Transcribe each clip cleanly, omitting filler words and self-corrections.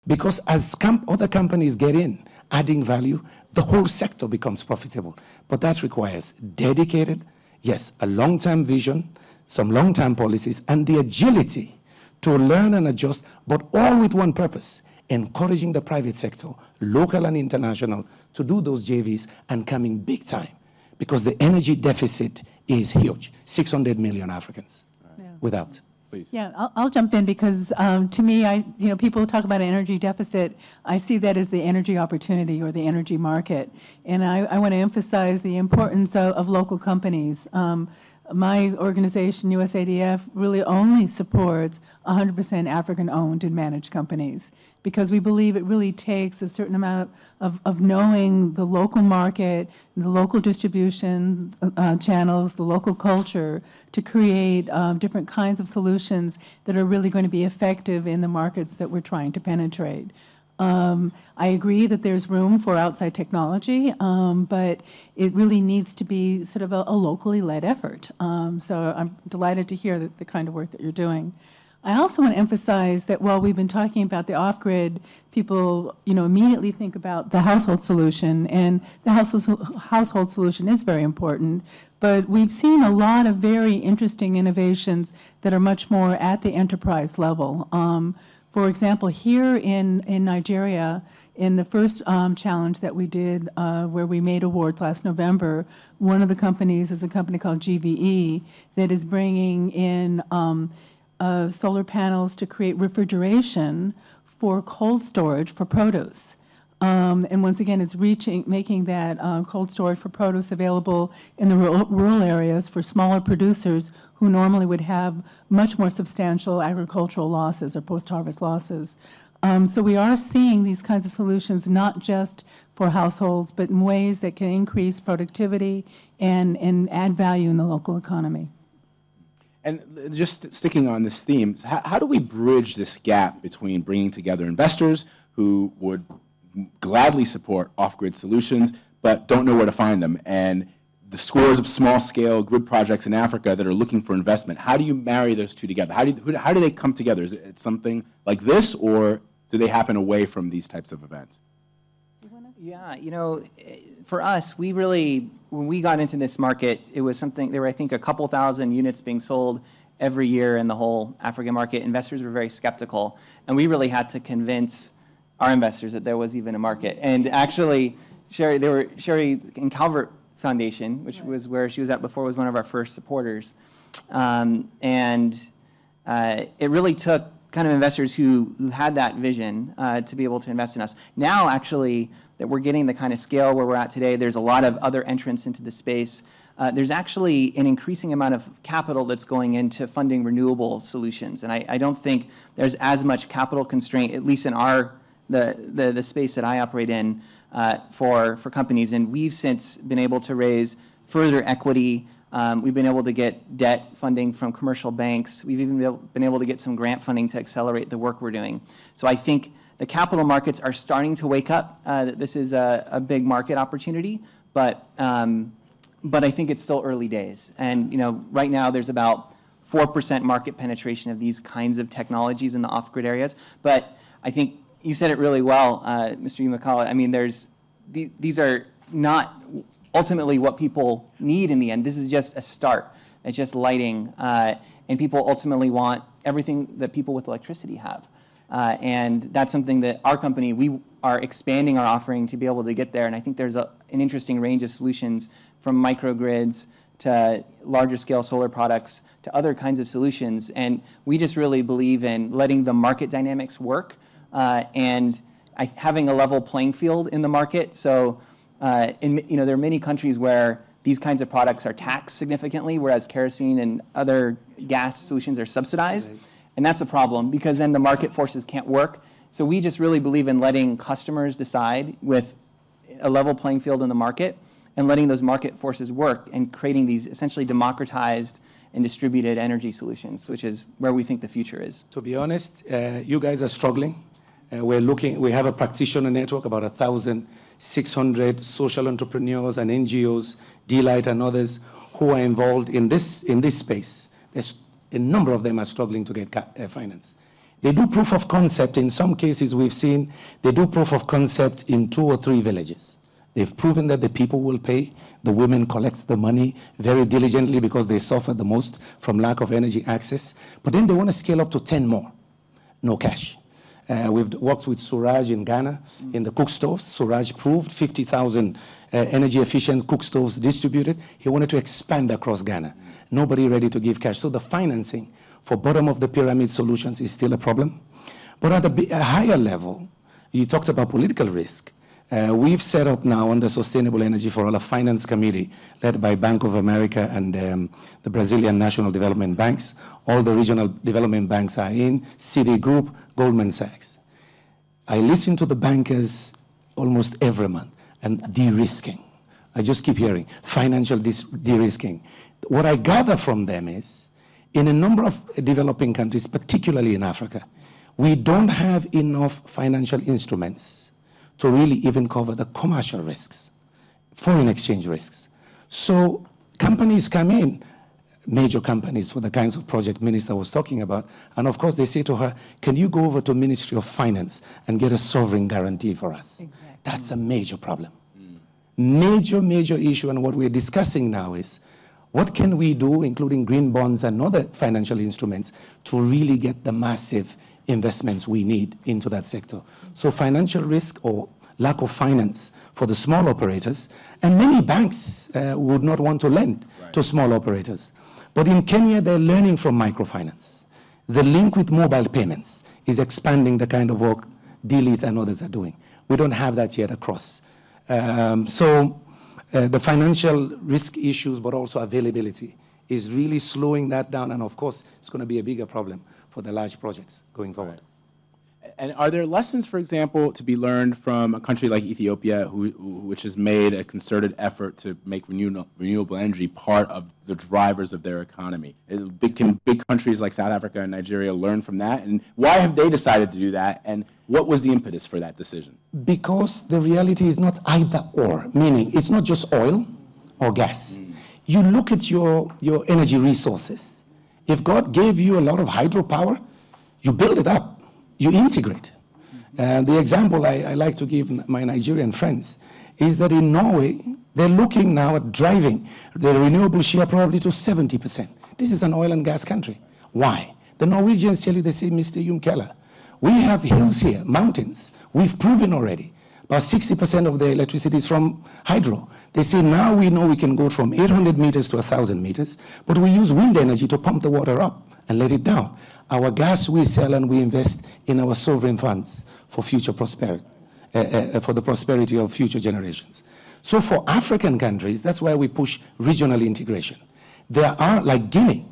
Because as other companies get in, adding value, the whole sector becomes profitable. But that requires dedicated, yes, a long-term vision, some long-term policies, and the agility to learn and adjust, but all with one purpose: encouraging the private sector, local and international, to do those JVs and coming big time. Because the energy deficit is huge. 600 million Africans without. Please. Yeah, I'll jump in because to me, people talk about an energy deficit. I see that as the energy opportunity or the energy market. And I want to emphasize the importance of local companies. My organization, USADF, really only supports 100% African-owned and managed companies because we believe it really takes a certain amount of knowing the local market, the local distribution channels, the local culture to create different kinds of solutions that are really going to be effective in the markets that we're trying to penetrate. I agree that there's room for outside technology, but it really needs to be sort of a locally led effort. So I'm delighted to hear the kind of work that you're doing. I also want to emphasize that while we've been talking about the off-grid, people immediately think about the household solution, and the household solution is very important, but we've seen a lot of very interesting innovations that are much more at the enterprise level. For example, here in Nigeria, in the first challenge that we did where we made awards last November, one of the companies is a company called GVE that is bringing in solar panels to create refrigeration for cold storage for produce. And once again, it's making that cold storage for produce available in the rural areas for smaller producers who normally would have much more substantial agricultural losses or post-harvest losses. So we are seeing these kinds of solutions not just for households, but in ways that can increase productivity and add value in the local economy. And just sticking on this theme, how do we bridge this gap between bringing together investors who would gladly support off-grid solutions, but don't know where to find them, and the scores of small-scale grid projects in Africa that are looking for investment? How do you marry those two together? How do they come together? Is it something like this, or do they happen away from these types of events? Yeah, for us, we really, when we got into this market, it was something, there were, I think, a couple thousand units being sold every year in the whole African market. Investors were very skeptical, and we really had to convince our investors that there was even a market. And actually, Shari and Calvert Foundation, which was where she was at before, was one of our first supporters. It really took kind of investors who had that vision to be able to invest in us. Now, actually, that we're getting the kind of scale where we're at today, there's a lot of other entrants into the space. There's actually an increasing amount of capital that's going into funding renewable solutions. And I don't think there's as much capital constraint, at least in the space that I operate in, for companies. And we've since been able to raise further equity. We've been able to get debt funding from commercial banks. We've even been able to get some grant funding to accelerate the work we're doing. So I think the capital markets are starting to wake up. This is a big market opportunity, but I think it's still early days. And right now there's about 4% market penetration of these kinds of technologies in the off-grid areas. But I think you said it really well, Mr. Umakala. I mean, these are not ultimately what people need in the end. This is just a start. It's just lighting. And people ultimately want everything that people with electricity have. And that's something that our company, we are expanding our offering to be able to get there. And I think there's an interesting range of solutions from microgrids to larger scale solar products to other kinds of solutions. And we just really believe in letting the market dynamics work and having a level playing field in the market. So there are many countries where these kinds of products are taxed significantly, whereas kerosene and other gas solutions are subsidized. And that's a problem because then the market forces can't work. So we just really believe in letting customers decide with a level playing field in the market and letting those market forces work and creating these essentially democratized and distributed energy solutions, which is where we think the future is. To be honest, you guys are struggling. We have a practitioner network, about 1,600 social entrepreneurs and NGOs, D-Light and others, who are involved in this space. A number of them are struggling to get finance. They do proof of concept. In some cases we've seen, they do proof of concept in 2 or 3 villages. They've proven that the people will pay. The women collect the money very diligently because they suffer the most from lack of energy access. But then they want to scale up to 10 more. No cash. We've worked with Suraj in Ghana in the cook stoves. Suraj proved 50,000 energy efficient cook stoves distributed. He wanted to expand across Ghana. Nobody ready to give cash. So the financing for bottom of the pyramid solutions is still a problem. But at a higher level, you talked about political risk. We've set up now under Sustainable Energy for All a finance committee led by Bank of America and the Brazilian National Development Banks. All the regional development banks are in, Citigroup, Goldman Sachs. I listen to the bankers almost every month and de-risking. I just keep hearing financial de-risking. What I gather from them is, in a number of developing countries, particularly in Africa, we don't have enough financial instruments to really even cover the commercial risks, foreign exchange risks. So companies come in, major companies for the kinds of project Minister was talking about, and of course they say to her, can you go over to Ministry of Finance and get a sovereign guarantee for us? Exactly. That's a major problem. Major issue, and what we're discussing now is, what can we do, including green bonds and other financial instruments, to really get the massive investments we need into that sector? So financial risk or lack of finance for the small operators, and many banks would not want to lend to small operators. But in Kenya, they're learning from microfinance. The link with mobile payments is expanding the kind of work Delete and others are doing. We don't have that yet across. The financial risk issues, but also availability, is really slowing that down, and of course, it's going to be a bigger problem for the large projects going forward. And are there lessons, for example, to be learned from a country like Ethiopia, which has made a concerted effort to make renewable energy part of the drivers of their economy? Can big countries like South Africa and Nigeria learn from that? And why have they decided to do that? And what was the impetus for that decision? Because the reality is not either or, meaning it's not just oil or gas. You look at your energy resources. If God gave you a lot of hydropower, you build it up. You integrate. The example I like to give my Nigerian friends is that in Norway, they're looking now at driving the renewable share probably to 70%. This is an oil and gas country. Why? The Norwegians tell you, they say, Mr. Junkeller, we have hills here, mountains. We've proven already. About 60% of the electricity is from hydro. They say now we know we can go from 800 meters to 1,000 meters, but we use wind energy to pump the water up and let it down. Our gas we sell and we invest in our sovereign funds for future prosperity, for the prosperity of future generations. So for African countries, that's why we push regional integration. There are, like Guinea.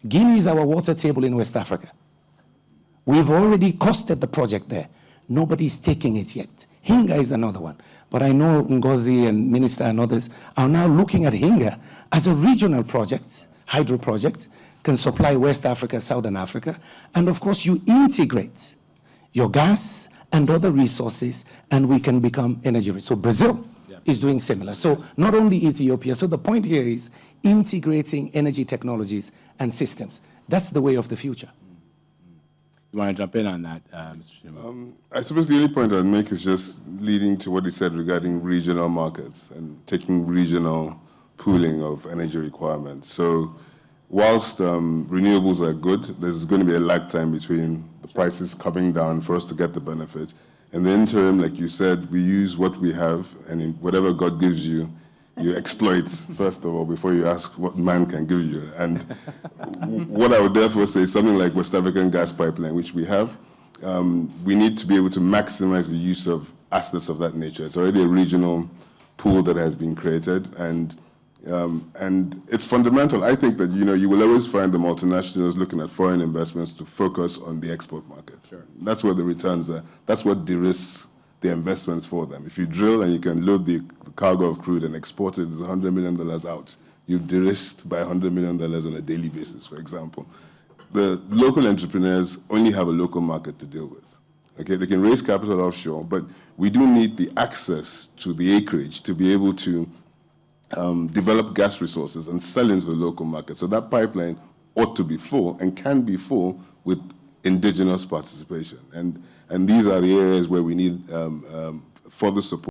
Guinea is our water table in West Africa. We've already costed the project there. Nobody's taking it yet. Hinga is another one. But I know Ngozi and Minister and others are now looking at Hinga as a regional project, hydro project, can supply West Africa, Southern Africa, and of course you integrate your gas and other resources, and we can become energy rich. So Brazil is doing similar. So not only Ethiopia. So the point here is integrating energy technologies and systems. That's the way of the future. You want to jump in on that, Mr. Shima? I suppose the only point I'd make is just leading to what he said regarding regional markets and taking regional pooling of energy requirements. So whilst renewables are good, there's going to be a lag time between the prices coming down for us to get the benefit. In the interim, like you said, we use what we have, and in whatever God gives you, you exploit, first of all, before you ask what man can give you. And what I would therefore say is something like West African gas pipeline, which we have, we need to be able to maximize the use of assets of that nature. It's already a regional pool that has been created, and it's fundamental. I think that, you will always find the multinationals looking at foreign investments to focus on the export market. Sure. That's where the returns are. That's what de-risks the investments for them. If you drill and you can load the cargo of crude and export it, it's $100 million out. You've de-risked by $100 million on a daily basis, for example. The local entrepreneurs only have a local market to deal with. Okay, they can raise capital offshore, but we do need the access to the acreage to be able to develop gas resources and sell into the local market. So that pipeline ought to be full and can be full with indigenous participation. And these are the areas where we need further support.